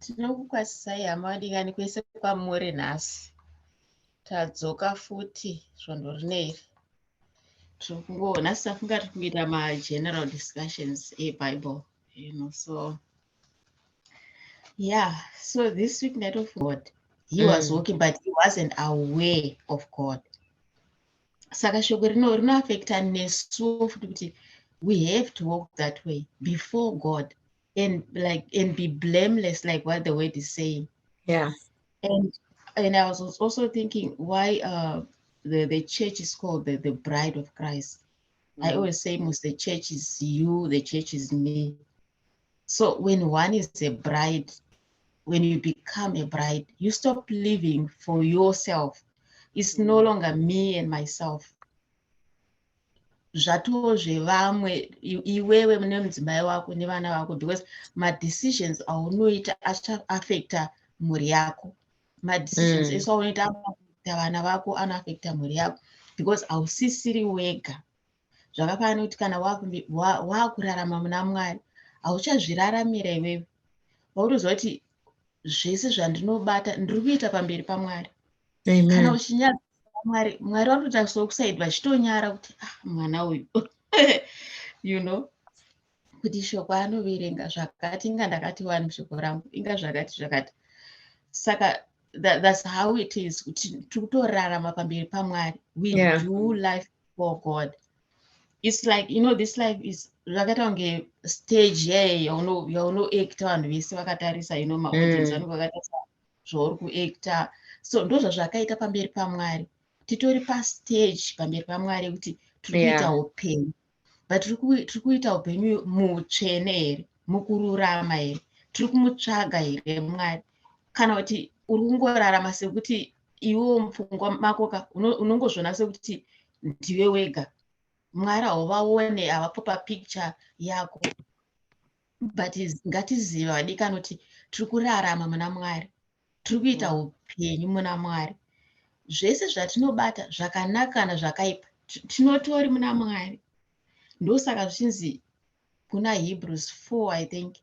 Tinokukwasisai hama wadingani kwese kwamuri nhasi. Tadzoka futi svondo rineri. Nhasi tafunga tiri kuita mageneral discussions eBible. So yeah, so this week night of God, he was walking but he wasn't aware of God. Saka shoko rinoaffecta nesu futi kuti we have to walk that way before God and be blameless, like what the word is saying. Yeah. And I was also thinking why the church is called the bride of Christ. I always say most the church is you, the church is me. So when one is a bride, when you become a bride, you stop living for yourself. It's no longer me and myself. Zvatowo zvevamwe iwewe nemudzimai wako nevana vako, because decisions aunoita achaafecta mhuri yako. Decisions ese aunoita anoafecta vana vako, anoafecta mhuri yako, because hausisiri wega. Zvakafanana kuti kana wakurarama muna Mwari, hauchazviraramira iwewe. Paunoziva kuti zvese zvandinobata ndiri kuita pamberi paMwari. Kana uchinyadzisa Mwari, Mwari watoita sokusaidwa achitonyara kuti mwana uyu kuti shoko anoverenga zvakati, inga ndakati wani shoko rangu, inga zvakati. Saka that's how it is, kuti tikutorarama pamberi paMwari. We do life for God. It's like, this life is zvakaita kunge stage yaunoacta vanhu vese vakatarisa, maaudience vanenge vakatarisa zvauri kuacta. So ndozvazvakaita pamberi paMwari. Titori pastage pamberi paMwari kuti tiri kuita upenyu. But tiri kuita upenyu mutsvene here, mukururama here, tiri kumutsvaga here Mwari. Kana kuti uri kungorarama sekuti iwewo mupfungwa makoka unongozvona sekuti ndiwe wega. Mwari hauvaone, havapo papicture yako. But ngatiziva vadikani kuti tiri kurarama muna Mwari, tiri kuita upenyu muna Mwari. Zvese zvatinobata zvakanaka kana zvakaipa tinotori muna Mwari. Ndosaka zvichinzi kuna Hebrews 4 I think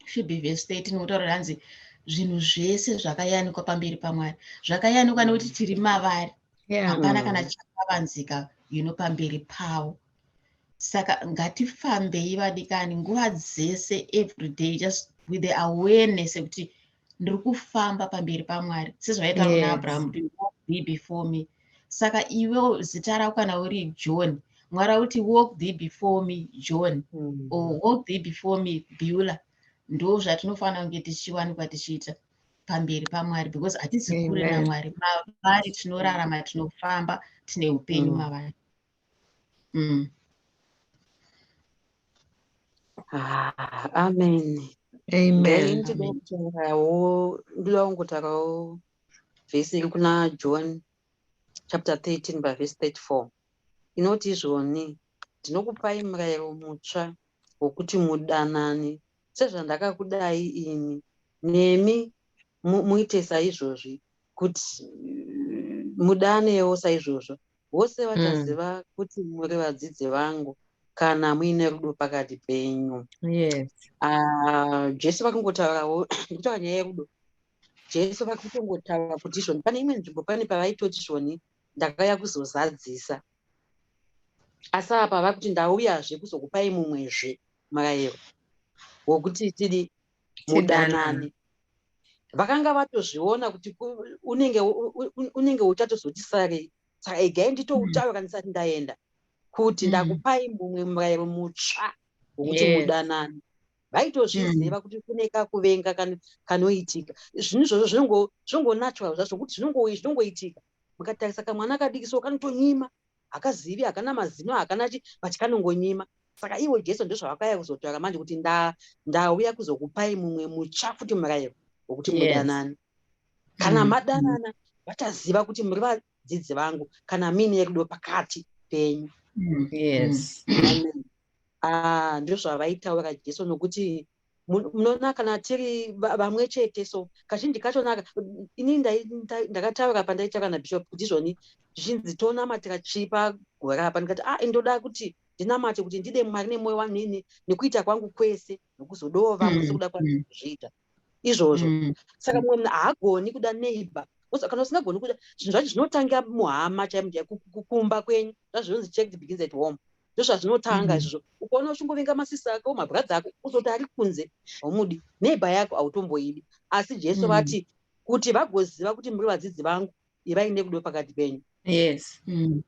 should be verse 13 kutaura hanzi zvinhu zvese zvakayanikwa pamberi paMwari. Zvakayanikwa nekuti tiri mavari. Hapana kana chakavanzika pamberi pavo. Saka ngatifambei vadikani nguva dzese, every day, just with the awareness kuti ndiri kufamba pamberi paMwari. Sezvaita kuna Abraham, walk thee before me. Saka iwewo zita rako kana uri John, Mwari kuti walk thee before me John, or walk thee before me Beulah. Ndo zvatinofanira kunge tichiwanikwa tichiita pamberi paMwari, because hatisi kure naMwari. Mavari tinorarama, tinofamba, tine upenyu mavari. Amen. Amen. Ndilongotarawo vhesi iri kuna John chapter 13 verse 34. Inoti izvoni, ndinokupai murayiro mutsva wokuti mudanane sezvandakakudai ini, nemi muite saizvozvi, kuti mudanewo saizvozvo. Vose vachaziva kuti muri vadzidzi vangu kana muine rudo pakati penyu. Jesu vakungotaurawo kutaura nyaya yerudo. Jesu vakutongotaura kuti izvoni, pane imwe nzvimbo pane pavaitoti izvoni ndakauya kuzozadzisa, asi apa vakuti ndauyazve kuzokupai mumwezve murayiro wokuti tidi mudanane. Vakanga vatozviona kuti unenge uchatozoti sarei. Saka egai nditoutaura ndisati ndaenda kuti ndakupai mumwe murayiro mutsva wokuti mudanane. Vaitozviziva kuti kune kakuvenga kanoitika. Zvinhu izvozvo zvinongonatural zvazvo kuti zvinongoitika. Mukatarisa kamwana kadiki kanotonyima, hakazivi, hakana mazino, hakana but kanongonyima. Saka iwo Jesu ndozvavakauya kuzotaura manje kuti ndauya kuzokupai mumwe mutsva futi murayiro wokuti mudanane. Kana madanana vachaziva kuti muri vadzidzi vangu kana muine rudo pakati penyu. Ndozvavaitaura Jesu, nokuti munoona kana tiri vamwe chete. So kazhinji kachonaka ini ndakataura pandaitaura naBishop kuti izvoni zvichinzi tonamatira chipa gore apa, ndikati ndoda kuti ndinamate kuti ndide Mwari nemwoyo wangu nekuita kwangu kwese, nokuzodawo vamwe sekuda kwangu kuzviita. izvozvo. Saka mumwe munhu haagoni kuda neighbor. Kana usingagoni kuda, zvinhu zvacho zvinotanga muhama chaimo kumba kwenyu. Zvazvinonzi check begins at home. Ndozvazvinotanga izvozvo. Ukaona uchingovenga masista ako, mabhradha ako, uzoti ari kunze haumudi. Neighbor yako hautomboidi. Asi Jesu vati kuti vagoziva kuti muri vadzidzi vangu, ivai nekudo pakati penyu. Yes.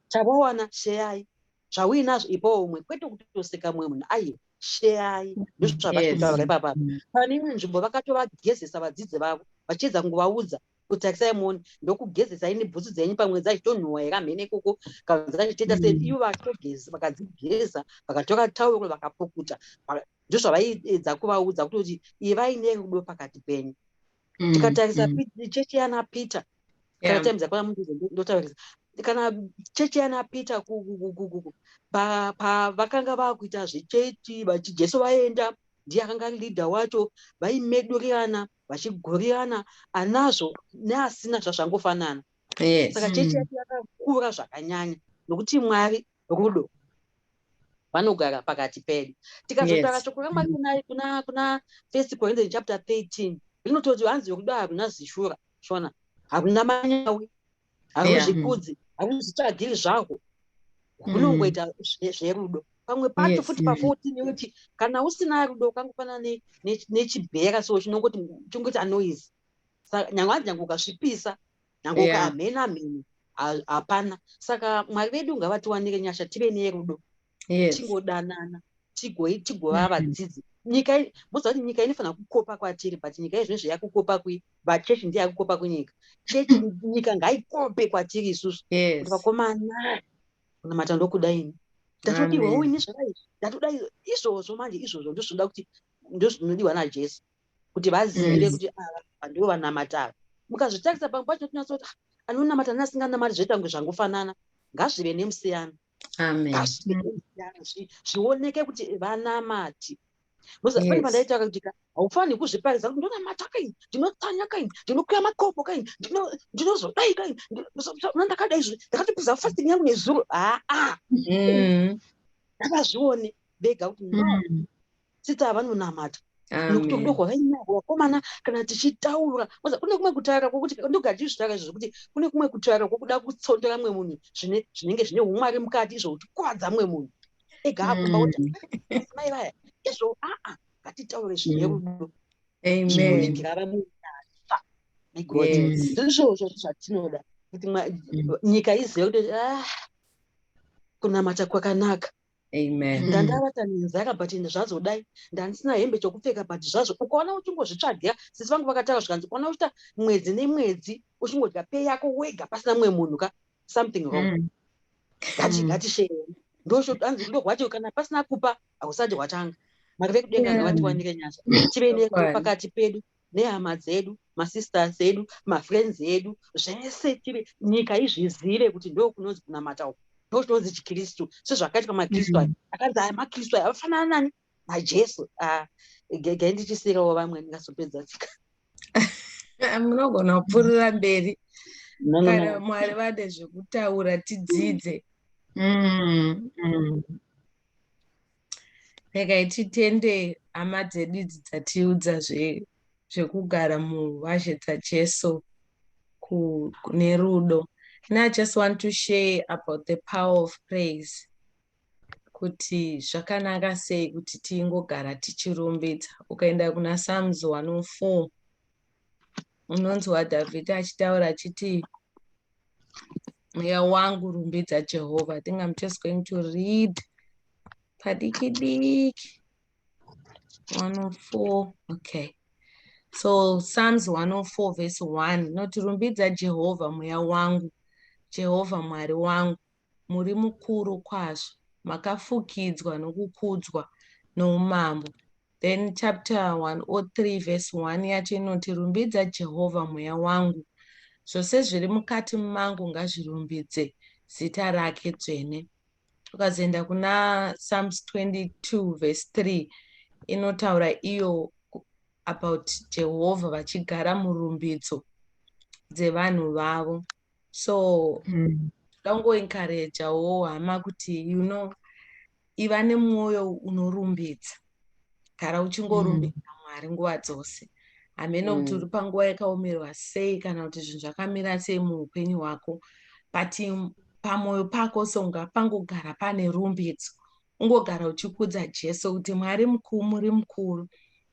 Chavawana sheyai. Zvauinazvo ipawo umwe, kwete kutoseka mumwe munhu. Aiwa, sheyai. Ndozvavari kutaura ipapa. Pane imwe nzvimbo vakatovagezesa vadzidzi vavo, vachiedza kungovaudza kuti takisai muone ndokugezesai nebhutsu dzenyu pamwe dzachitonhuhwa here mhene ikoko kana dzachitoita sei. Ivo vachitogeza, vakadzigeza, vakatora tauro vakapukuta. Ndozvavaiedza kuvaudza kuti ivai nerudo pakati penyu. Tikatarisa chechi yana Peter, kana times yakona munhu ndotaurisa, kana chechi yana Peter vakanga vakuita zvechechi Jesu vaenda, ndiye akanga ari leader wacho, vaimedurirana vachigorirana, anazvo neasina zvazvangofanana. Saka chechi yacho yakakura zvakanyanya nokuti Mwari rudo vanogara pakati pedu. Tikazotaura shoko raMwari kuna 1 Corinthians chapter 13, rinototi hanzi rudo haruna zishura, shona, haruna manyawi, haruzvikudzi, haruzvitsvagiri zvahwo, runongoita zverudo. Pamwe pacho futi pa14 kuti kana usina rudo ukangofanana nechibhera so chinongoti anoise. Saka nyangwe ukasvipisa, nyangwe ukaamhena hapana. Saka Mwari vedu ngavatiwanire nyasha tive nerudo, tingodanana, tigova vadzidzi. Nyika kuti nyika inofanira kukopa kwatiri, but nyika izvozvo yakukopa vachechi ndiye yakukopa kunyika. Chechi nyika ngaikope kwatiri isusu kuti vakomana kunamata ndokudaini. Ndatodirwa uine zvakadai, ndatoda izvozvo manje, izvozvo ndozvinoda kuti ndozvinodiwa naJesu kuti vazive kuti ava ndivo vanamata. Mukazvitarisa pamwe pacho tinotsoti anonamata neasinganamati zvoita kunge zvangofanana. Ngazvive nemusiyana. Zvioneke kuti vanamati. Pane pandaitaura kuti haufaniri kuzviparidza kuti ndonamata kaini, ndinotsanya kaini, ndinokuya makopo kaini, ndinozodai kaini, ndakadai ndakatopedza fasting yangu nezuro. Ngavazvione vega kuti no, tsitsa vanonamata. Nokuti rudo rwavainarwo vakomana kana tichitaura. Kune kumwe kutaura kwokuti ndogadzizvitaura izvozvo kuti kune kumwe kutaura kwokuda kutsondera mumwe munhu zvinenge zvine umwari mukati, izvo kutikuwadza mumwe munhu. Ega akumba kuti mai vaya izvo ngatitaure zvine rudo. Zvinoningira vamwe nyasha. Ndizvozvo zvatinoda kuti nyika izive kuti kunamata kwakanaka. Ndandavata nenzara but zvazodai, ndandisina hembe chokupfeka but zvazvo. Ukaona uchingozvitsvagira, sisi vangu vakataura zvikanzi ukaona uchita mwedzi nemwedzi uchingodya pei yako wega pasina mumwe munhu something wrong. Ngatishere. Ndoanzi rudo rwacho kana pasina kupa hausati hwatanga. Mwari vekudenga ngavatiwanire nyasha. Tive nerudo pakati pedu nehama dzedu, masisters edu, mafriends edu, zvese tive nyika izvizive kuti ndo kunonzi kunamata uku. Ndochinozi chiKristu. Sezvakaitwa maKristu aya. Akanzi aya maKristu aya avafanana nani? naJesu. Gai ndichisirawo vamwe ndingazopedza tsika. Munogona kupfuurira mberi. Kana Mwari vade zvekutaura tidzidze. Regai titende hama dzedu idzi dzatiudza zvekugara muvazhe dzaJesu nerudo. And I just want to share about the power of praise. Kuti zvakanaka sei kuti tingogara tichirumbidza. Ukaenda kuna Psalms 104 unonzwa David achitaura achiti mweya wangu rumbidza Jehovah. I think I'm just going to read padiki 104. Okay. So Psalms 104 verse 1. Notirumbidza Jehovah mweya wangu. Jehovah Mwari wangu, muri mukuru kwazvo, makafukidzwa nokukudzwa noumambo. Then chapter 103 verse 1 yacho inoti rumbidza Jehovah mweya wangu, zvose zviri mukati mangu ngazvirumbidze zita rake dzvene. Ukazoenda kuna Psalms 22 verse 3 inotaura iyo about Jehovah vachigara murumbidzo dzevanhu vavo. So don't go encourage hama kuti iva nemwoyo unorumbidza. Gara uchingorumbidza Mwari nguva dzose. hamene kuti uri panguva yakaomerwa sei kana kuti zvinhu zvakamira sei muupenyu hwako, but pamwoyo pako pangogara pane rumbidzo, ungogara uchikudza Jesu kuti Mwari mukuru, muri mukuru,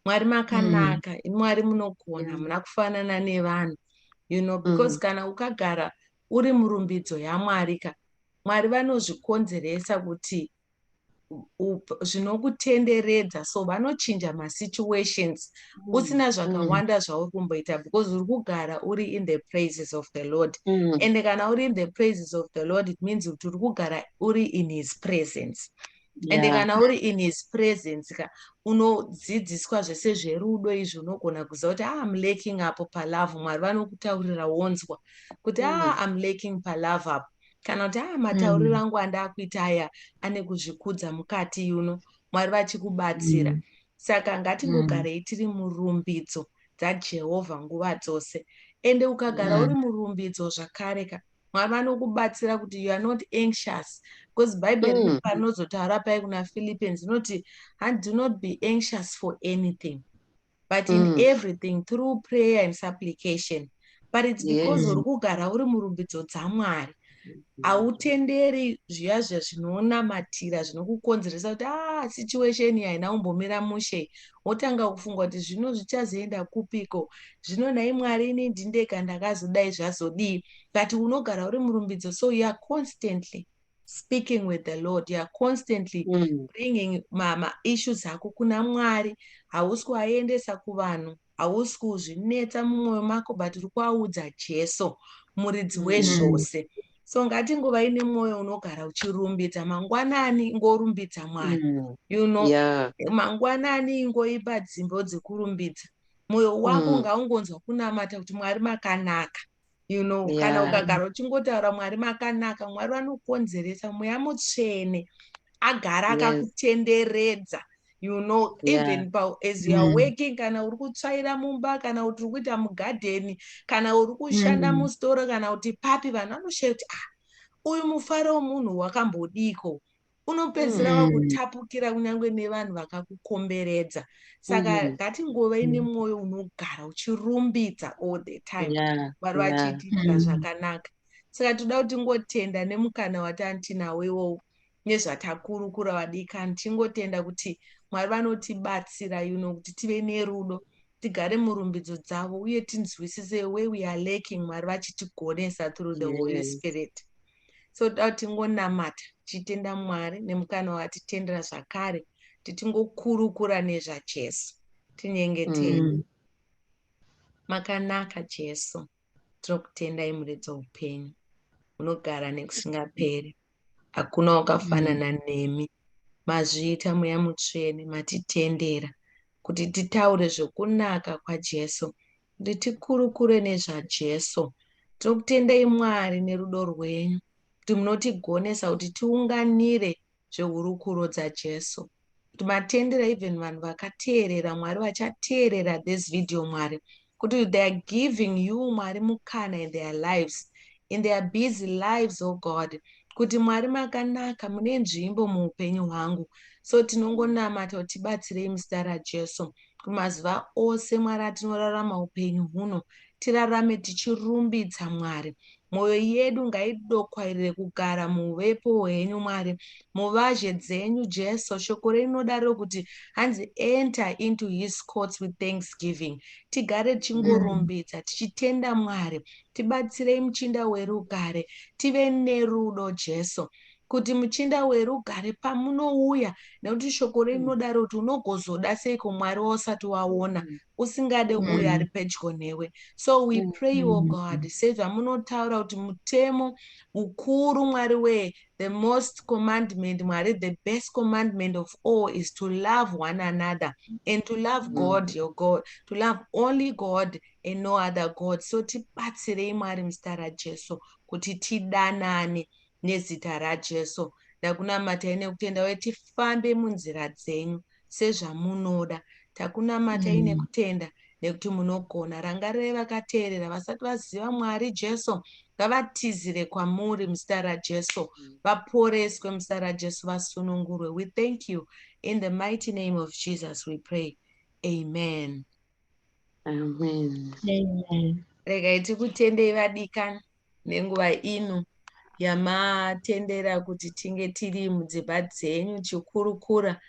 Mwari makanaka, Mwari munogona, muna kufanana nevanhu, because kana ukagara uri murumbidzo yaMwari, Mwari vanozvikonzeresa kuti zvinokutenderedza, so vanochinja masituations usina zvakawanda zvauri kumboita, because uri kugara uri in the praises of the Lord. And kana uri in the praises of the Lord, it means kuti uri kugara uri in his presence. And kana uri in his presence, unodzidziswa zvese zverudo izvo, unogona kuziva kuti I'm lacking apo palove, Mwari vanokutaurira wonzwa kuti I'm lacking palove apo, kana kuti matauriro angu andakuita aya ane kuzvikudza mukati, Mwari vachikubatsira. Saka ngatingogarei tiri murumbidzo dzaJehovha nguva dzose. Ende ukagara uri murumbidzo zvakare, Mwari vanokubatsira kuti you are not anxious, because Bible panozotaura pai kuna Philippians inoti, and do not be anxious for anything, but in everything through prayer and supplication. But it's because uri kugara uri murumbidzo dzaMwari, hautenderi zviya zvinonamatira zvinokukonzeresa kuti situation iyi haina kumbomira mushe, wotanga kufunga kuti zvino zvichazoenda kupiko, zvino nhai Mwari ini ndindega ndakazodai zvazodii. But unogara uri murumbidzo, so you are constantly speaking with the Lord, you are constantly bringing issues ako kuna Mwari, hausi kuaendesa kuvanhu, hausi kuzvinetsa mumwoyo mako, but uri kuaudza Jesu, muridzi wezvose. So ngatingova ine mwoyo unogara uchirumbidza, mangwanani ngorumbidza Mwari, mangwanani ngoipa dzimbo dzekurumbidza, mwoyo wako ngaungonzwa kunamata kuti Mwari makanaka. Kana ukagara uchingotaura Mwari makanaka, Mwari vanokonzeresa Mweya Mutsvene agara akakutenderedza, even as you are working, kana uri kutsvaira mumba, kana kuti uri kuita mugadheni, kana uri kushanda musitoro, kana kuti papi, vanhu vanoshaira kuti uyu mufaro wemunhu wakambodiko, unopedzisira wakutapukira kunyange nevanhu vakakukomberedza. Saka ngatingova ine mwoyo unogara uchirumbidza all the time, Mwari vachitiitira zvakanaka. Saka toda kuti ngotenda nemukana watantinawo iwowo nezvatakurukura vadikani, tingotenda kuti Mwari vanotibatsira kuti tive nerudo, tigare murumbidzo dzavo, uye tinzwisise where we are lacking, Mwari vachitigonesa through the Holy Spirit. So toda kuti tingonamata tichitenda Mwari nemukana watitendera zvakare, titingokurukura nezvaJesu, tinyengetera. Makanaka Jesu, tinokutendai muridzi woupenyu, unogara nekusingaperi, hakuna wakafanana nemi. Mazviita Mweya Mutsvene, matitendera kuti titaure zvokunaka kwaJesu, kuti tikurukure nezvaJesu. Tinokutendai Mwari nerudo rwenyu, kuti munotigonesa kuti tiunganire zvehurukuro dzaJesu, kuti matendera even vanhu vakateerera, Mwari vachateerera this video, Mwari, kuti they are giving you, Mwari, mukana in their lives, in their busy lives, oh God, kuti Mwari makanaka, mune nzvimbo muupenyu hwangu. So tinongonamata kuti tibatsirei muzita raJesu, kumazuva ose Mwari atinorarama upenyu huno, tirarame tichirumbidza Mwari. Mwoyo yedu ngaidokwairire kugara muvepo hwenyu Mwari, muvazhe dzenyu Jesu. Shoko rinodaro kuti hanzi enter into his courts with thanksgiving. Tigare tichingorumbidza tichitenda Mwari. Tibatsirei muchinda werugare, tive nerudo Jesu, kuti muchinda werugare pamunouya, nekuti shoko rinodaro kuti unogozoda seiko Mwari usati waona, usingade uya ari pedyo newe. So we pray, oh God, sezvamunotaura kuti mutemo ukuru Mwari we, the most commandment, Mwari, the best commandment of all is to love one another and to love God, your God, to love only God and no other God. So tibatsirei Mwari muzita raJesu kuti tidanane nezita raJesu. Ndakunamatai nekutenda uye tifambe munzira dzenyu sezvamunoda. Takunamatai nekutenda nekuti munogona. Rangarirei vakateerera vasati vaziva Mwari Jesu, ngavatizire kwamuri muzita raJesu, vaporeswe muzita raJesu, vasunungurwe. We thank you in the mighty name of Jesus we pray. Amen. Amen. Amen. Regai tikutendei vadikani nenguva ino yamatendera kuti tinge tiri mudzimba dzenyu chikurukura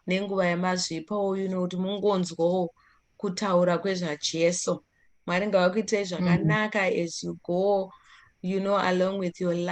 nenguva yamazvipa uyu nokuti mungonzwawo kutaura kwezvaJesu. Mwari ngavakuitirei zvakanaka as you go along with your life.